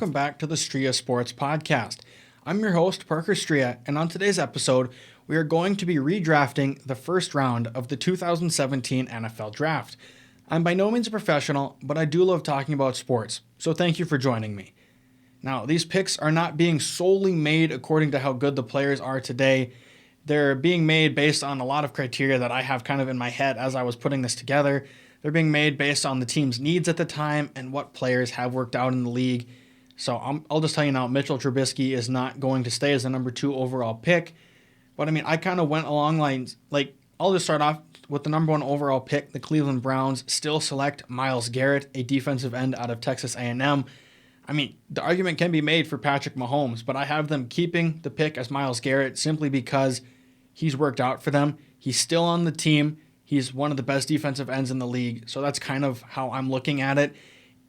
welcome back to the Striha Sports Podcast. I'm your host, Parker Striha, and on today's episode, we are going to be redrafting the first round of the 2017 NFL Draft. I'm by no means a professional, but I do love talking about sports, so thank you for joining me. Now, these picks are not being solely made according to how good the players are today. They're being made based on a lot of criteria that I have kind of in my head as I was putting this together. They're being made based on the team's needs at the time and what players have worked out in the league. So I'll just tell you now, Mitchell Trubisky is not going to stay as the number 2 overall pick. But I kind of went along lines, I'll just start off with the number 1 overall pick. The Cleveland Browns still select Myles Garrett, a defensive end out of Texas A&M. The argument can be made for Patrick Mahomes, but I have them keeping the pick as Myles Garrett simply because he's worked out for them. He's still on the team. He's one of the best defensive ends in the league, so that's kind of how I'm looking at it.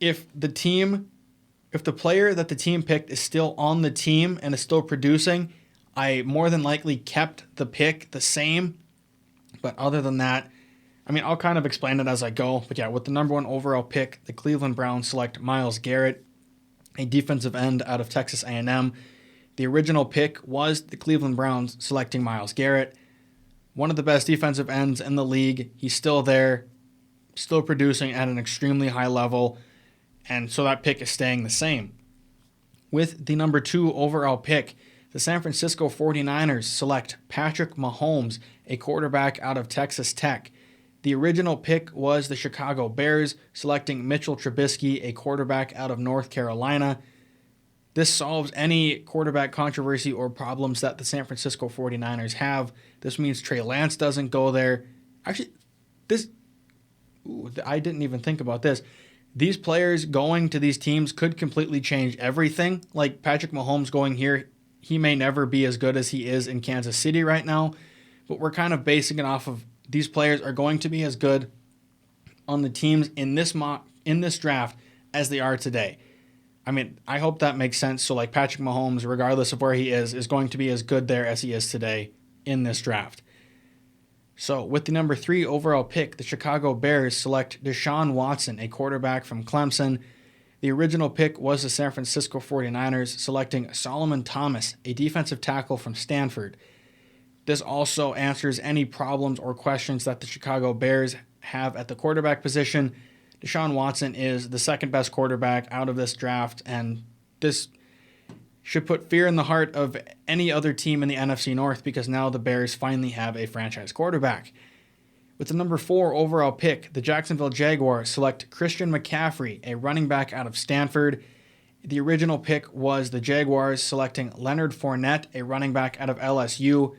If the player that the team picked is still on the team and is still producing, I more than likely kept the pick the same. But other than that, I'll kind of explain it as I go. But yeah, with the number 1 overall pick, the Cleveland Browns select Myles Garrett, a defensive end out of Texas A&M. The original pick was the Cleveland Browns selecting Myles Garrett. One of the best defensive ends in the league. He's still there, still producing at an extremely high level, and so that pick is staying the same. With the number 2 overall pick, the San Francisco 49ers select Patrick Mahomes, a quarterback out of Texas Tech. The original pick was the Chicago Bears selecting Mitchell Trubisky, a quarterback out of North Carolina. This solves any quarterback controversy or problems that the San Francisco 49ers have. This means Trey Lance doesn't go there. Actually, I didn't even think about this. These players going to these teams could completely change everything. Like Patrick Mahomes going here, he may never be as good as he is in Kansas City right now, but we're kind of basing it off of these players are going to be as good on the teams in this draft as they are today. I hope that makes sense. So Patrick Mahomes, regardless of where he is going to be as good there as he is today in this draft. So with the number 3 overall pick, the Chicago Bears select Deshaun Watson, a quarterback from Clemson. The original pick was the San Francisco 49ers selecting Solomon Thomas, a defensive tackle from Stanford. This also answers any problems or questions that the Chicago Bears have at the quarterback position. Deshaun Watson is the second best quarterback out of this draft, and this should put fear in the heart of any other team in the NFC North because now the Bears finally have a franchise quarterback. With the number 4 overall pick, the Jacksonville Jaguars select Christian McCaffrey, a running back out of Stanford. The original pick was the Jaguars selecting Leonard Fournette, a running back out of LSU.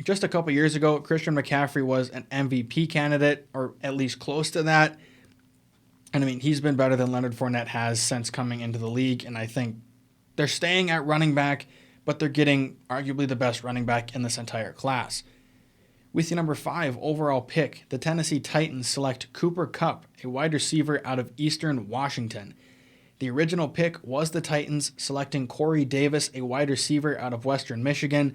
Just a couple years ago, Christian McCaffrey was an MVP candidate, or at least close to that. And he's been better than Leonard Fournette has since coming into the league, and I think they're staying at running back, but they're getting arguably the best running back in this entire class. With the number 5 overall pick, the Tennessee Titans select Cooper Kupp, a wide receiver out of Eastern Washington. The original pick was the Titans selecting Corey Davis, a wide receiver out of Western Michigan.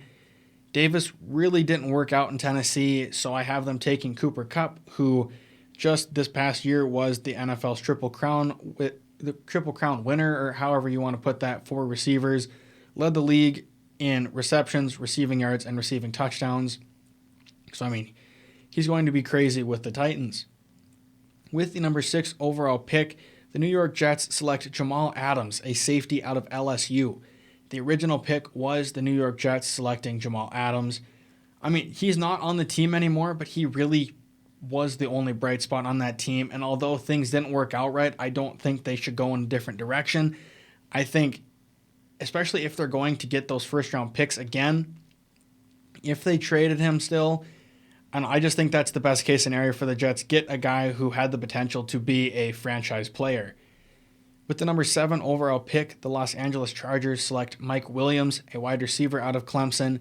Davis really didn't work out in Tennessee, so I have them taking Cooper Kupp, who just this past year was the NFL's Triple Crown winner, or however you want to put that, for receivers. Led the league in receptions, receiving yards, and receiving touchdowns. So, he's going to be crazy with the Titans. With the number 6 overall pick, the New York Jets select Jamal Adams, a safety out of LSU. The original pick was the New York Jets selecting Jamal Adams. He's not on the team anymore, but he really was the only bright spot on that team. And although things didn't work out right, I don't think they should go in a different direction. I think, especially if they're going to get those first-round picks again, if they traded him still, I just think that's the best-case scenario for the Jets. Get a guy who had the potential to be a franchise player. With the number 7 overall pick, the Los Angeles Chargers select Mike Williams, a wide receiver out of Clemson,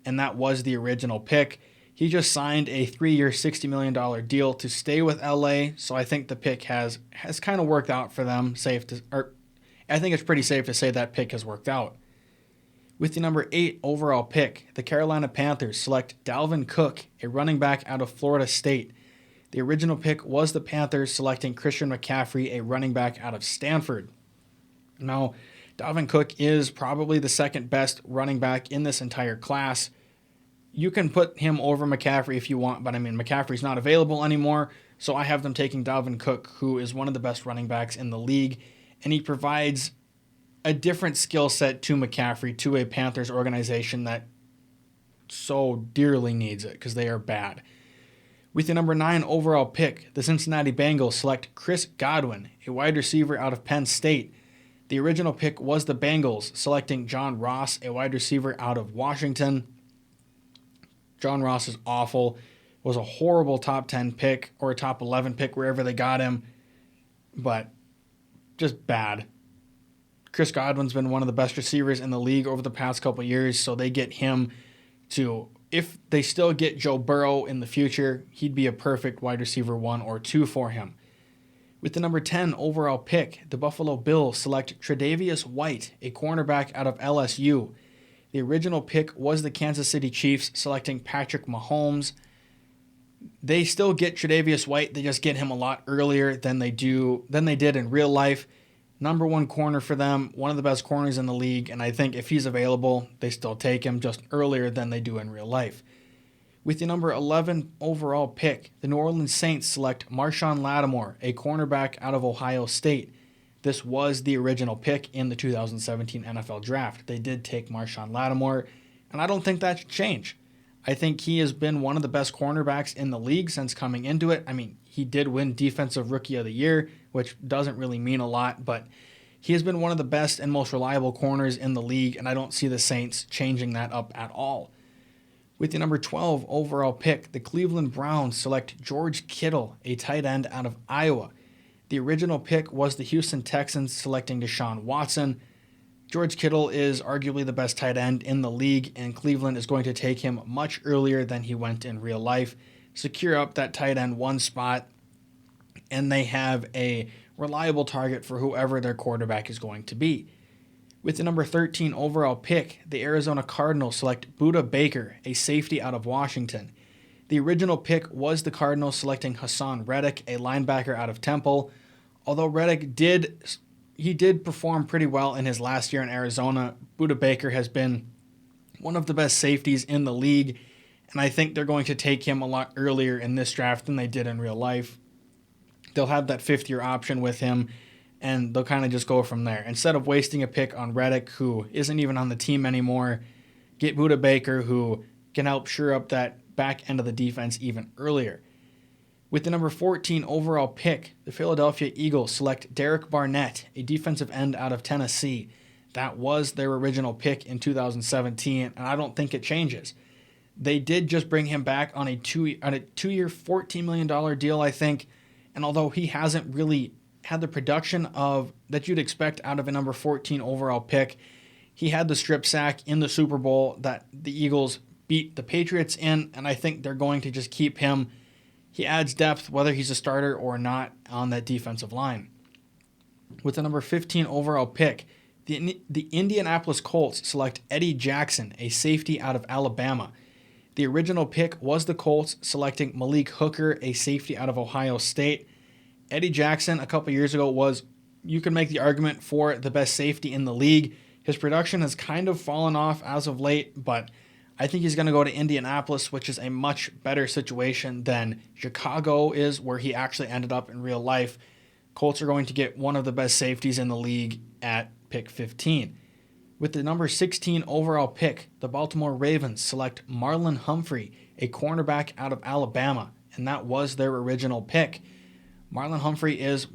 and that was the original pick. He just signed a 3-year, $60 million deal to stay with LA, so I think the pick has kind of worked out for them. I think it's pretty safe to say that pick has worked out. With the number 8 overall pick, the Carolina Panthers select Dalvin Cook, a running back out of Florida State. The original pick was the Panthers selecting Christian McCaffrey, a running back out of Stanford. Now, Dalvin Cook is probably the second best running back in this entire class. You can put him over McCaffrey if you want, but I mean, McCaffrey's not available anymore, so I have them taking Dalvin Cook, who is one of the best running backs in the league, and he provides a different skill set to McCaffrey, to a Panthers organization that so dearly needs it because they are bad. With the number 9 overall pick, the Cincinnati Bengals select Chris Godwin, a wide receiver out of Penn State. The original pick was the Bengals, selecting John Ross, a wide receiver out of Washington. John Ross is awful. Was a horrible top 10 pick or a top 11 pick wherever they got him, but just bad. Chris Godwin's been one of the best receivers in the league over the past couple of years, so they get him to, if they still get Joe Burrow in the future, he'd be a perfect wide receiver 1 or 2 for him. With the number 10 overall pick, the Buffalo Bills select Tre'Davious White, a cornerback out of LSU. The original pick was the Kansas City Chiefs, selecting Patrick Mahomes. They still get Tre'Davious White, they just get him a lot earlier than they did in real life. Number 1 corner for them, one of the best corners in the league, and I think if he's available, they still take him just earlier than they do in real life. With the number 11 overall pick, the New Orleans Saints select Marshawn Lattimore, a cornerback out of Ohio State. This was the original pick in the 2017 NFL Draft. They did take Marshawn Lattimore, and I don't think that should change. I think he has been one of the best cornerbacks in the league since coming into it. I mean, he did win Defensive Rookie of the Year, which doesn't really mean a lot, but he has been one of the best and most reliable corners in the league, and I don't see the Saints changing that up at all. With the number 12 overall pick, the Cleveland Browns select George Kittle, a tight end out of Iowa. The original pick was the Houston Texans, selecting Deshaun Watson. George Kittle is arguably the best tight end in the league, and Cleveland is going to take him much earlier than he went in real life, secure up that tight end 1 spot, and they have a reliable target for whoever their quarterback is going to be. With the number 13 overall pick, the Arizona Cardinals select Budda Baker, a safety out of Washington. The original pick was the Cardinals selecting Hassan Reddick, a linebacker out of Temple. Although Reddick did perform pretty well in his last year in Arizona, Budda Baker has been one of the best safeties in the league, and I think they're going to take him a lot earlier in this draft than they did in real life. They'll have that 5th-year option with him, and they'll kind of just go from there. Instead of wasting a pick on Reddick, who isn't even on the team anymore, get Budda Baker, who can help shore up that back end of the defense even earlier. With the number 14 overall pick, the Philadelphia Eagles select Derek Barnett, a defensive end out of Tennessee. That was their original pick in 2017, and I don't think it changes. They did just bring him back on a 2-year, $14 million deal, I think, and although he hasn't really had the production that you'd expect out of a number 14 overall pick, he had the strip sack in the Super Bowl that the Eagles beat the Patriots in, and I think they're going to just keep him. He adds depth, whether he's a starter or not, on that defensive line. With the number 15 overall pick, the Indianapolis Colts select Eddie Jackson, a safety out of Alabama. The original pick was the Colts selecting Malik Hooker, a safety out of Ohio State. Eddie Jackson, a couple years ago, you could make the argument for the best safety in the league. His production has kind of fallen off as of late, but I think he's going to go to Indianapolis, which is a much better situation than Chicago is, where he actually ended up in real life. Colts are going to get one of the best safeties in the league at pick 15. With the number 16 overall pick, the Baltimore Ravens select Marlon Humphrey, a cornerback out of Alabama, and that was their original pick. Marlon Humphrey is,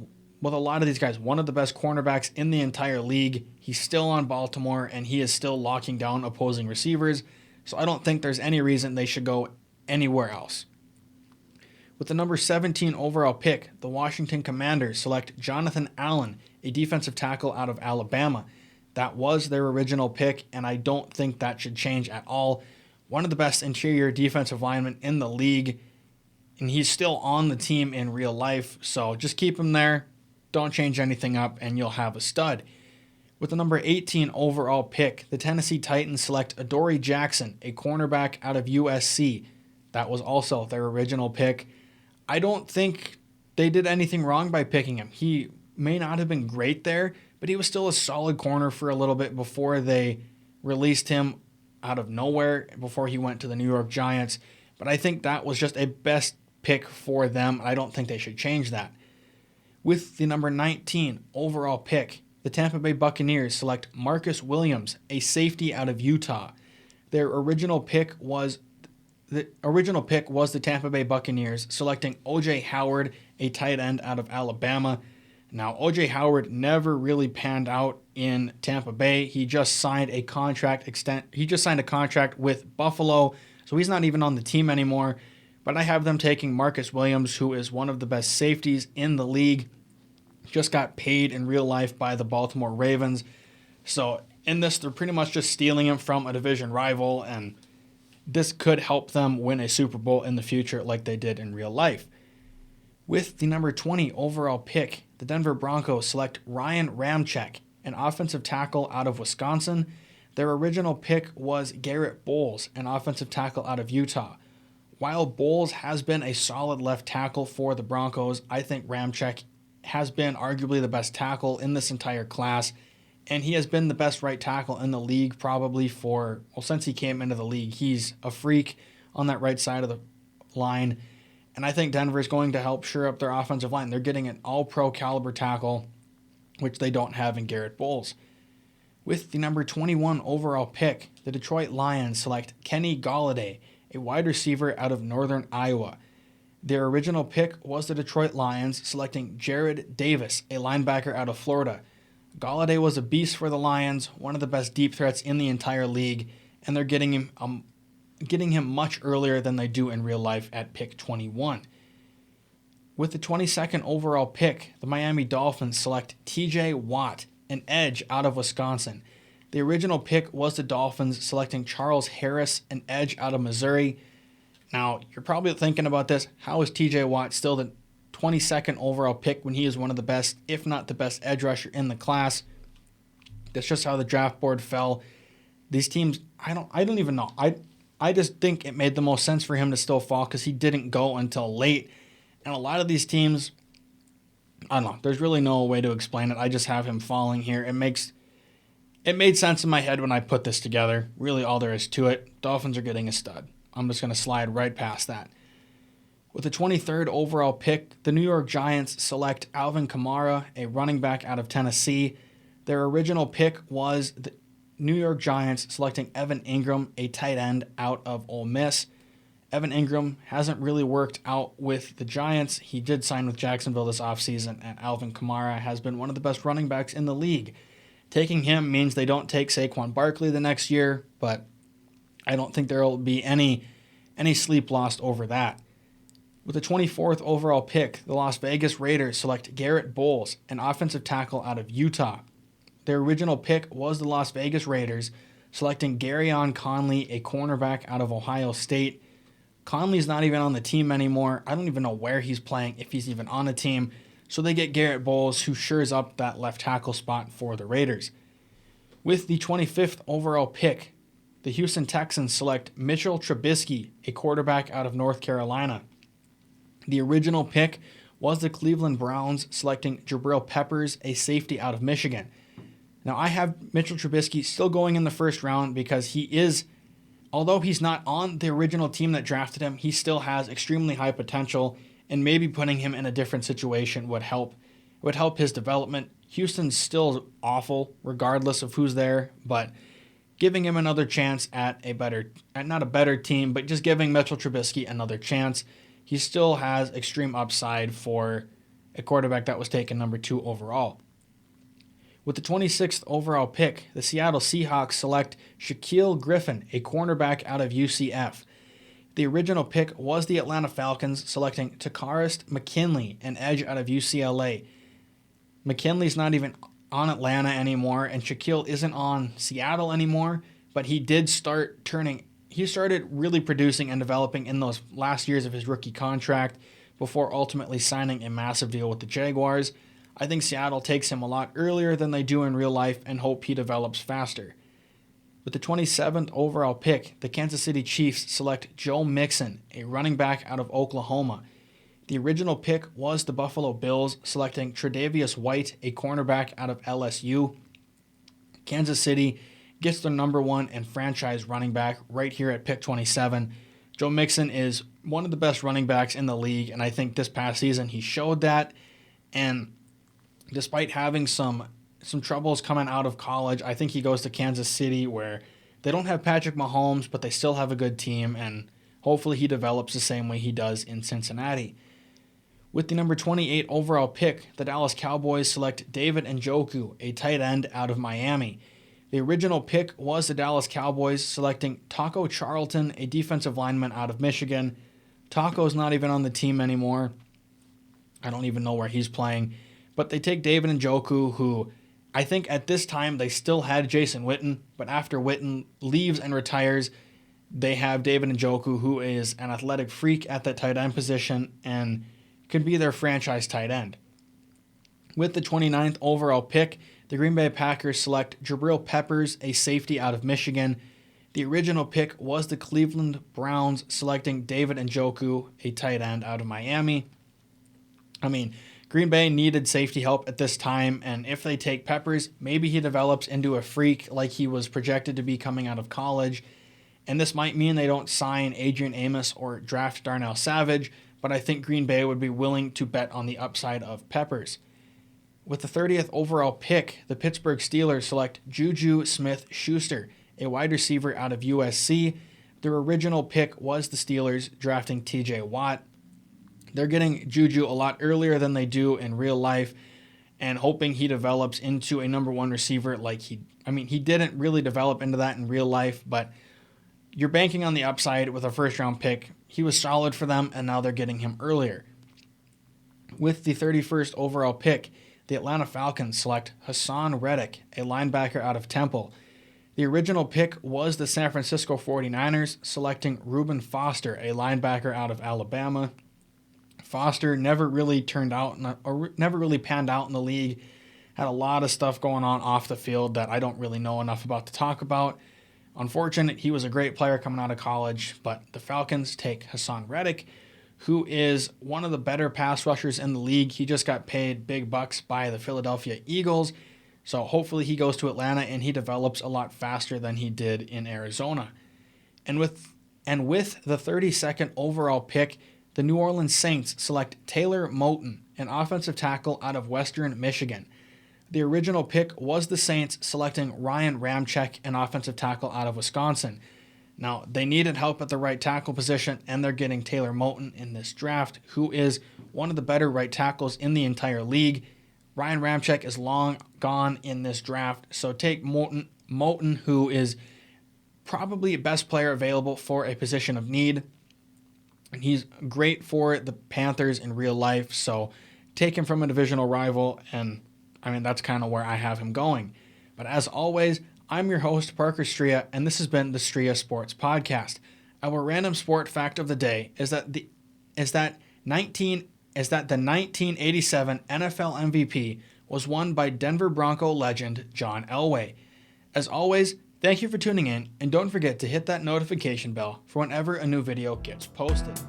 with a lot of these guys, one of the best cornerbacks in the entire league. He's still on Baltimore, and he is still locking down opposing receivers, so I don't think there's any reason they should go anywhere else. With the number 17 overall pick, the Washington Commanders select Jonathan Allen, a defensive tackle out of Alabama. That was their original pick, and I don't think that should change at all. One of the best interior defensive linemen in the league, and he's still on the team in real life, so just keep him there. Don't change anything up, and you'll have a stud. With the number 18 overall pick, the Tennessee Titans select Adoree Jackson, a cornerback out of USC. That was also their original pick. I don't think they did anything wrong by picking him. He may not have been great there, but he was still a solid corner for a little bit before they released him out of nowhere before he went to the New York Giants. But I think that was just a best pick for them. I don't think they should change that. With the number 19 overall pick, the Tampa Bay Buccaneers select Marcus Williams, a safety out of Utah. Their original pick was the Tampa Bay Buccaneers selecting O.J. Howard, a tight end out of Alabama. Now, O.J. Howard never really panned out in Tampa Bay. He just signed a contract with Buffalo, so he's not even on the team anymore. But I have them taking Marcus Williams, who is one of the best safeties in the league. Just got paid in real life by the Baltimore Ravens. So in this, they're pretty much just stealing him from a division rival, and this could help them win a Super Bowl in the future like they did in real life. With the number 20 overall pick, the Denver Broncos select Ryan Ramczyk, an offensive tackle out of Wisconsin. Their original pick was Garrett Bowles, an offensive tackle out of Utah. While Bowles has been a solid left tackle for the Broncos, I think Ramczyk has been arguably the best tackle in this entire class, and he has been the best right tackle in the league probably since he came into the league. He's a freak on that right side of the line, and I think Denver is going to help shore up their offensive line. They're getting an all-pro caliber tackle, which they don't have in Garrett Bowles. With the number 21 overall pick, the Detroit Lions select Kenny Golladay, a wide receiver out of northern Iowa. Their original pick was the Detroit Lions, selecting Jared Davis, a linebacker out of Florida. Golladay was a beast for the Lions, one of the best deep threats in the entire league, and they're getting him much earlier than they do in real life at pick 21. With the 22nd overall pick, the Miami Dolphins select TJ Watt, an edge out of Wisconsin. The original pick was the Dolphins, selecting Charles Harris, an edge out of Missouri. Now, you're probably thinking about this. How is TJ Watt still the 22nd overall pick when he is one of the best, if not the best, edge rusher in the class? That's just how the draft board fell. These teams, I don't even know. I just think it made the most sense for him to still fall because he didn't go until late. And a lot of these teams, I don't know. There's really no way to explain it. I just have him falling here. It made sense in my head when I put this together. Really all there is to it. Dolphins are getting a stud. I'm just going to slide right past that. With the 23rd overall pick, the New York Giants select Alvin Kamara, a running back out of Tennessee. Their original pick was the New York Giants selecting Evan Ingram, a tight end out of Ole Miss. Evan Ingram hasn't really worked out with the Giants. He did sign with Jacksonville this offseason, and Alvin Kamara has been one of the best running backs in the league. Taking him means they don't take Saquon Barkley the next year, but I don't think there will be any sleep lost over that. With the 24th overall pick, the Las Vegas Raiders select Garrett Bowles, an offensive tackle out of Utah. Their original pick was the Las Vegas Raiders, selecting Garyon Conley, a cornerback out of Ohio State. Conley's not even on the team anymore. I don't even know where he's playing, if he's even on a team. So they get Garrett Bowles, who shores up that left tackle spot for the Raiders. With the 25th overall pick, the Houston Texans select Mitchell Trubisky, a quarterback out of North Carolina. The original pick was the Cleveland Browns, selecting Jabril Peppers, a safety out of Michigan. Now, I have Mitchell Trubisky still going in the first round because although he's not on the original team that drafted him, he still has extremely high potential, and maybe putting him in a different situation would help his development. Houston's still awful regardless of who's there, but giving him another chance at not a better team, but just giving Mitchell Trubisky another chance. He still has extreme upside for a quarterback that was taken number 2 overall. With the 26th overall pick, the Seattle Seahawks select Shaquille Griffin, a cornerback out of UCF. The original pick was the Atlanta Falcons, selecting Takarist McKinley, an edge out of UCLA. McKinley's not even on Atlanta anymore, and Shaquille isn't on Seattle anymore, but he started really producing and developing in those last years of his rookie contract before ultimately signing a massive deal with the Jaguars. I think Seattle takes him a lot earlier than they do in real life and hope he develops faster. With the 27th overall pick, the Kansas City Chiefs select Joe Mixon, a running back out of Oklahoma. The original pick was the Buffalo Bills, selecting Tre'Davious White, a cornerback out of LSU. Kansas City gets their number one and franchise running back right here at pick 27. Joe Mixon is one of the best running backs in the league, and I think this past season he showed that. And despite having some troubles coming out of college, I think he goes to Kansas City where they don't have Patrick Mahomes, but they still have a good team, and hopefully he develops the same way he does in Cincinnati. With the number 28 overall pick, the Dallas Cowboys select David Njoku, a tight end out of Miami. The original pick was the Dallas Cowboys selecting Taco Charlton, a defensive lineman out of Michigan. Taco's not even on the team anymore. I don't even know where he's playing. But they take David Njoku, who I think at this time they still had Jason Witten, but after Witten leaves and retires, they have David Njoku, who is an athletic freak at that tight end position and could be their franchise tight end. With the 29th overall pick, the Green Bay Packers select Jabril Peppers, a safety out of Michigan. The original pick was the Cleveland Browns selecting David Njoku, a tight end out of Miami. Green Bay needed safety help at this time, and if they take Peppers, maybe he develops into a freak like he was projected to be coming out of college. And this might mean they don't sign Adrian Amos or draft Darnell Savage, but I think Green Bay would be willing to bet on the upside of Peppers. With the 30th overall pick, the Pittsburgh Steelers select Juju Smith-Schuster, a wide receiver out of USC. Their original pick was the Steelers drafting TJ Watt. They're getting Juju a lot earlier than they do in real life and hoping he develops into a number one receiver like he didn't really develop into that in real life, but you're banking on the upside with a first-round pick. He was solid for them, and now they're getting him earlier. With the 31st overall pick, the Atlanta Falcons select Hassan Reddick, a linebacker out of Temple. The original pick was the San Francisco 49ers, selecting Reuben Foster, a linebacker out of Alabama. Foster never really panned out in the league. Had a lot of stuff going on off the field that I don't really know enough about to talk about. Unfortunate, he was a great player coming out of college, but the Falcons take Hassan Reddick, who is one of the better pass rushers in the league. He just got paid big bucks by the Philadelphia Eagles, so hopefully he goes to Atlanta and he develops a lot faster than he did in Arizona. And with the 32nd overall pick, the New Orleans Saints select Taylor Moton, an offensive tackle out of Western Michigan. The original pick was the Saints selecting Ryan Ramczyk, an offensive tackle out of Wisconsin. Now, they needed help at the right tackle position, and they're getting Taylor Moton in this draft, who is one of the better right tackles in the entire league. Ryan Ramczyk is long gone in this draft, so take Moton, who is probably the best player available for a position of need. And he's great for the Panthers in real life, so take him from a divisional rival, and that's kind of where I have him going. But as always, I'm your host, Parker Striha, and this has been the Striha Sports Podcast. Our random sport fact of the day is that the 1987 NFL MVP was won by Denver Bronco legend John Elway. As always, thank you for tuning in, and don't forget to hit that notification bell for whenever a new video gets posted.